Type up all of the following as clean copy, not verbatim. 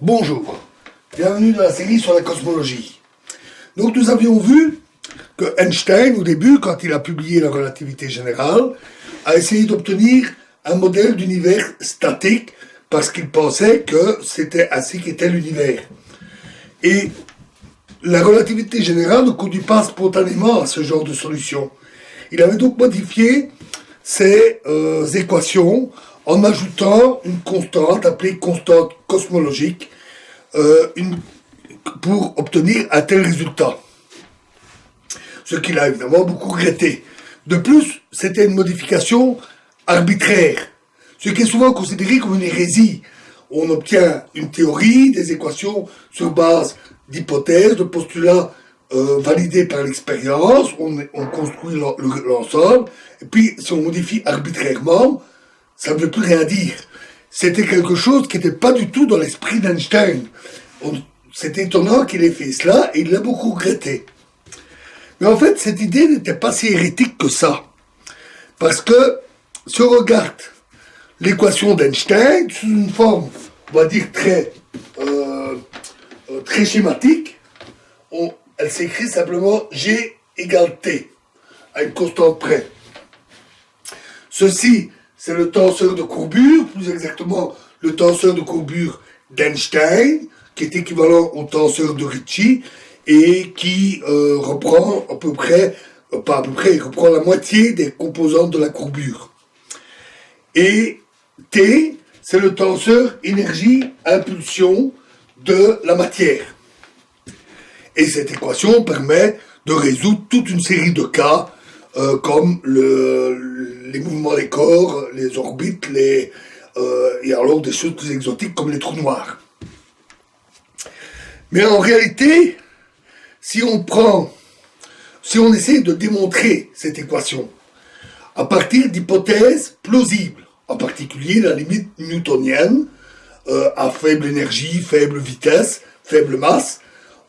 Bonjour, bienvenue dans la série sur la cosmologie. Donc nous avions vu que Einstein, au début, quand il a publié la relativité générale, a essayé d'obtenir un modèle d'univers statique parce qu'il pensait que c'était ainsi qu'était l'univers. Et la relativité générale ne conduit pas spontanément à ce genre de solution. Il avait donc modifié ces équations en ajoutant une constante appelée constante cosmologique pour obtenir un tel résultat. Ce qu'il a évidemment beaucoup regretté. De plus, c'était une modification arbitraire, ce qui est souvent considéré comme une hérésie. On obtient une théorie, des équations sur base d'hypothèses, de postulats validés par l'expérience, on construit l'ensemble, et puis si on modifie arbitrairement, ça ne veut plus rien dire. C'était quelque chose qui n'était pas du tout dans l'esprit d'Einstein. C'est étonnant qu'il ait fait cela, et il l'a beaucoup regretté. Mais en fait, cette idée n'était pas si hérétique que ça. Parce que, si on regarde l'équation d'Einstein, sous une forme, on va dire, très schématique, elle s'écrit simplement G égale T, à une constante près. Ceci, c'est le tenseur de courbure, plus exactement le tenseur de courbure d'Einstein, qui est équivalent au tenseur de Ricci, et qui reprend à peu près, pas à peu près, il reprend la moitié des composantes de la courbure. Et T, c'est le tenseur énergie-impulsion de la matière. Et cette équation permet de résoudre toute une série de cas, comme les mouvements des corps, les orbites, et alors des choses plus exotiques comme les trous noirs. Mais en réalité, si on essaie de démontrer cette équation à partir d'hypothèses plausibles, en particulier la limite newtonienne, à faible énergie, faible vitesse, faible masse,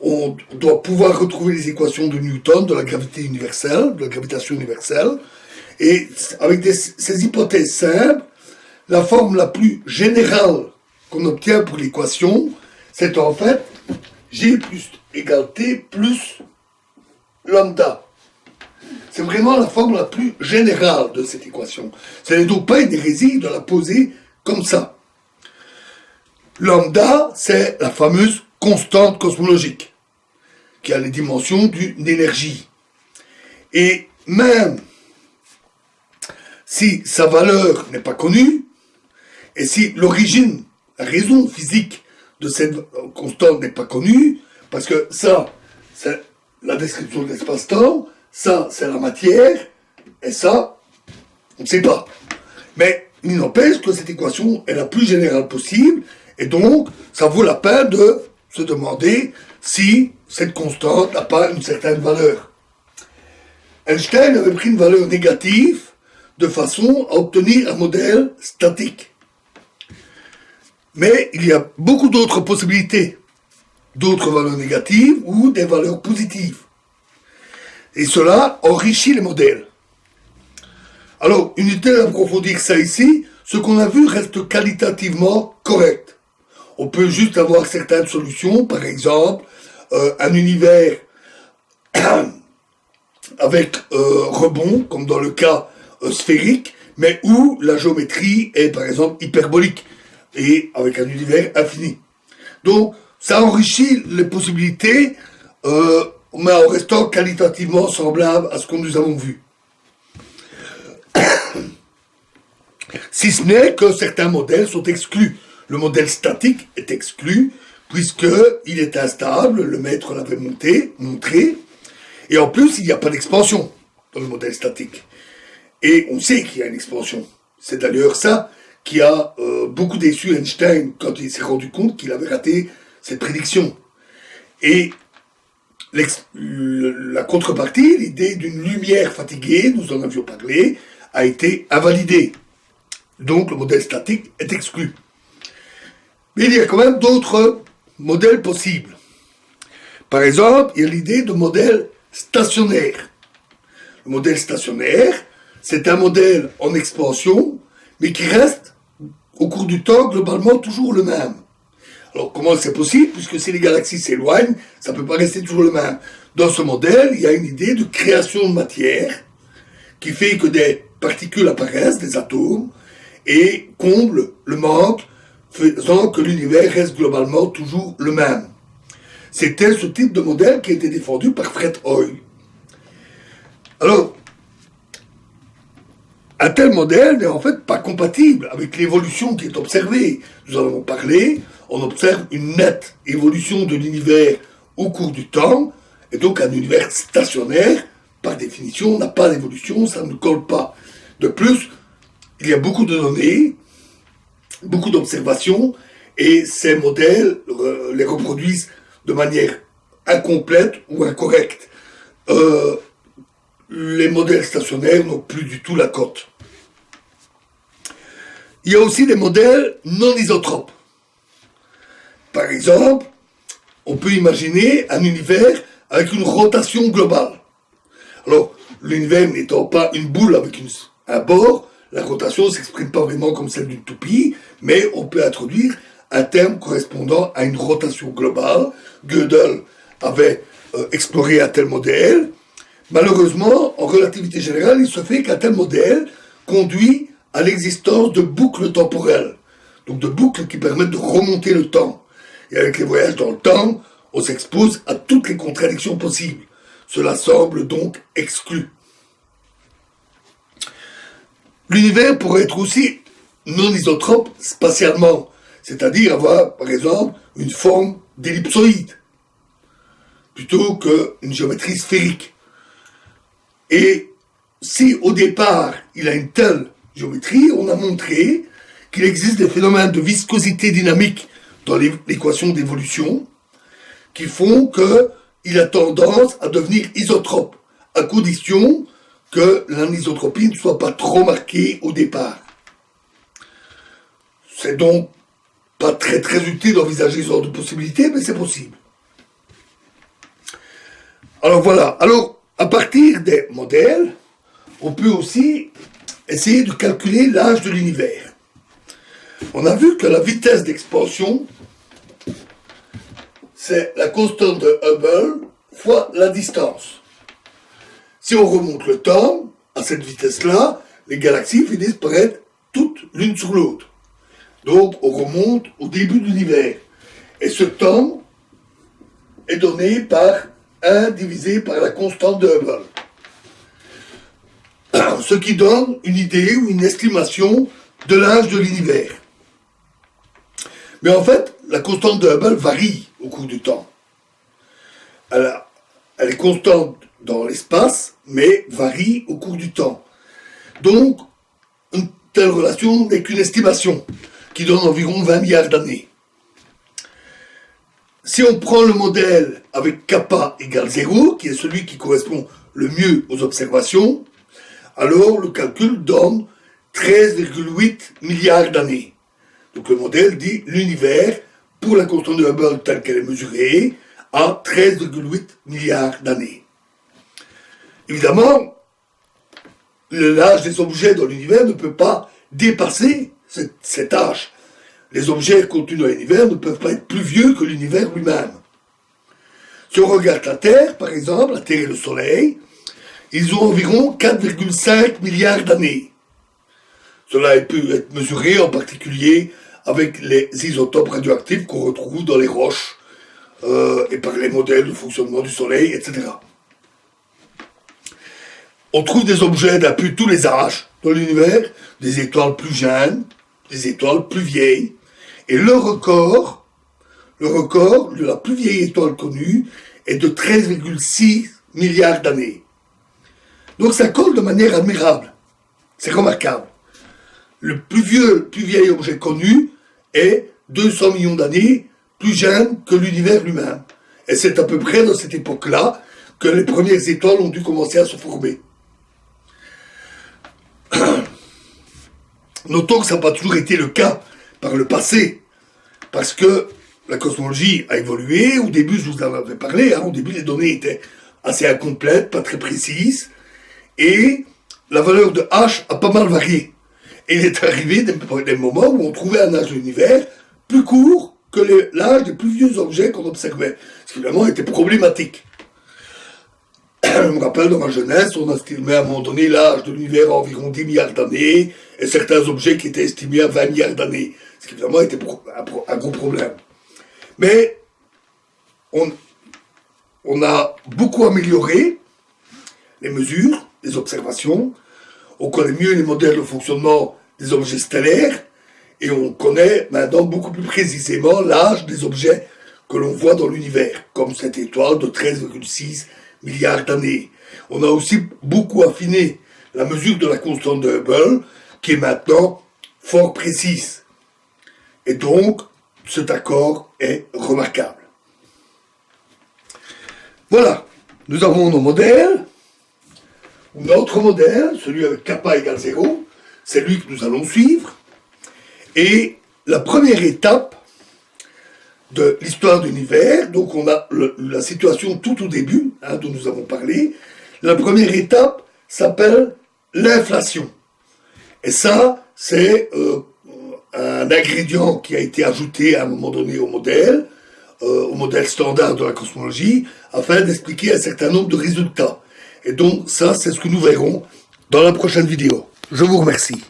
on doit pouvoir retrouver les équations de Newton, de la gravité universelle, de la gravitation universelle, et avec ces hypothèses simples, la forme la plus générale qu'on obtient pour l'équation, c'est en fait G plus égale T plus lambda. C'est vraiment la forme la plus générale de cette équation. Ce n'est donc pas une hérésie de la poser comme ça. Lambda, c'est la fameuse constante cosmologique, qui a les dimensions d'une énergie. Et même si sa valeur n'est pas connue, et si l'origine, la raison physique de cette constante n'est pas connue, parce que ça, c'est la description de l'espace-temps, ça, c'est la matière, et ça, on ne sait pas. Mais il n'empêche que cette équation est la plus générale possible, et donc, ça vaut la peine de se demander si cette constante n'a pas une certaine valeur. Einstein avait pris une valeur négative de façon à obtenir un modèle statique. Mais il y a beaucoup d'autres possibilités, d'autres valeurs négatives ou des valeurs positives. Et cela enrichit les modèles. Alors, inutile d'approfondir ça ici, ce qu'on a vu reste qualitativement correct. On peut juste avoir certaines solutions, par exemple, un univers avec rebond, comme dans le cas sphérique, mais où la géométrie est, par exemple, hyperbolique, et avec un univers infini. Donc, ça enrichit les possibilités, mais en restant qualitativement semblable à ce que nous avons vu. Si ce n'est que certains modèles sont exclus. Le modèle statique est exclu, puisqu'il est instable, le maître l'avait montré, et en plus, il n'y a pas d'expansion dans le modèle statique. Et on sait qu'il y a une expansion. C'est d'ailleurs ça qui a beaucoup déçu Einstein quand il s'est rendu compte qu'il avait raté cette prédiction. Et la contrepartie, l'idée d'une lumière fatiguée, nous en avions parlé, a été invalidée. Donc le modèle statique est exclu. Mais il y a quand même d'autres modèles possibles. Par exemple, il y a l'idée de modèle stationnaire. Le modèle stationnaire, c'est un modèle en expansion, mais qui reste, au cours du temps, globalement toujours le même. Alors comment c'est possible? Puisque si les galaxies s'éloignent, ça ne peut pas rester toujours le même. Dans ce modèle, il y a une idée de création de matière qui fait que des particules apparaissent, des atomes, et comble le manque, faisant que l'univers reste globalement toujours le même. C'était ce type de modèle qui a été défendu par Fred Hoyle. Alors, un tel modèle n'est en fait pas compatible avec l'évolution qui est observée. Nous en avons parlé, on observe une nette évolution de l'univers au cours du temps, et donc un univers stationnaire, par définition, n'a pas d'évolution, ça ne colle pas. De plus, il y a beaucoup de données, beaucoup d'observations, et ces modèles les reproduisent de manière incomplète ou incorrecte. Les modèles stationnaires n'ont plus du tout la cote. Il y a aussi des modèles non isotropes. Par exemple, on peut imaginer un univers avec une rotation globale. Alors, l'univers n'étant pas une boule avec un bord, la rotation ne s'exprime pas vraiment comme celle d'une toupie, mais on peut introduire un terme correspondant à une rotation globale. Gödel avait exploré un tel modèle. Malheureusement, en relativité générale, il se fait qu'un tel modèle conduit à l'existence de boucles temporelles, donc de boucles qui permettent de remonter le temps. Et avec les voyages dans le temps, on s'expose à toutes les contradictions possibles. Cela semble donc exclu. L'univers pourrait être aussi non isotrope spatialement, c'est-à-dire avoir, par exemple, une forme d'ellipsoïde, plutôt qu'une géométrie sphérique. Et si au départ il a une telle géométrie, on a montré qu'il existe des phénomènes de viscosité dynamique dans l'équation d'évolution qui font qu'il a tendance à devenir isotrope, à condition que l'anisotropie ne soit pas trop marquée au départ. C'est donc pas très utile d'envisager ce genre de possibilités, mais c'est possible. Alors voilà, alors à partir des modèles, on peut aussi essayer de calculer l'âge de l'univers. On a vu que la vitesse d'expansion, c'est la constante de Hubble fois la distance. Si on remonte le temps, à cette vitesse-là, les galaxies finissent par être toutes l'une sur l'autre. Donc on remonte au début de l'univers. Et ce temps est donné par 1 divisé par la constante de Hubble. Ce qui donne une idée ou une estimation de l'âge de l'univers. Mais en fait, la constante de Hubble varie au cours du temps. Elle est constante dans l'espace, mais varie au cours du temps. Donc, une telle relation n'est qu'une estimation, qui donne environ 20 milliards d'années. Si on prend le modèle avec kappa égale 0, qui est celui qui correspond le mieux aux observations, alors le calcul donne 13,8 milliards d'années. Donc le modèle dit l'univers, pour la constante de Hubble telle qu'elle est mesurée, a 13,8 milliards d'années. Évidemment, l'âge des objets dans l'univers ne peut pas dépasser cet âge. Les objets contenus dans l'univers ne peuvent pas être plus vieux que l'univers lui-même. Si on regarde la Terre, par exemple, la Terre et le Soleil, ils ont environ 4,5 milliards d'années. Cela peut être mesuré en particulier avec les isotopes radioactifs qu'on retrouve dans les roches et par les modèles de fonctionnement du Soleil, etc. On trouve des objets d'un peu tous les âges dans l'univers, des étoiles plus jeunes, des étoiles plus vieilles, et le record de la plus vieille étoile connue est de 13,6 milliards d'années. Donc ça colle de manière admirable. C'est remarquable. Le plus vieil objet connu est 200 millions d'années plus jeune que l'univers lui-même. Et c'est à peu près dans cette époque-là que les premières étoiles ont dû commencer à se former. Notons que ça n'a pas toujours été le cas par le passé, parce que la cosmologie a évolué. Au début, je vous en avais parlé, au début les données étaient assez incomplètes, pas très précises, et la valeur de H a pas mal varié. Et il est arrivé des moments où on trouvait un âge de l'univers plus court que l'âge des plus vieux objets qu'on observait, ce qui finalement était problématique. Je me rappelle, dans ma jeunesse, on a estimé à un moment donné l'âge de l'univers à environ 10 milliards d'années, et certains objets qui étaient estimés à 20 milliards d'années, ce qui finalement était un gros problème. Mais on a beaucoup amélioré les mesures, les observations, on connaît mieux les modèles de fonctionnement des objets stellaires, et on connaît maintenant beaucoup plus précisément l'âge des objets que l'on voit dans l'univers, comme cette étoile de 13,6 milliards d'années. On a aussi beaucoup affiné la mesure de la constante de Hubble, qui est maintenant fort précise. Et donc, cet accord est remarquable. Voilà, nous avons nos modèles. Notre modèle, celui avec kappa égale 0, c'est lui que nous allons suivre. Et la première étape de l'histoire de l'univers, donc on a la situation tout au début, dont nous avons parlé. La première étape s'appelle l'inflation. Et ça, c'est un ingrédient qui a été ajouté à un moment donné au modèle standard de la cosmologie, afin d'expliquer un certain nombre de résultats. Et donc ça, c'est ce que nous verrons dans la prochaine vidéo. Je vous remercie.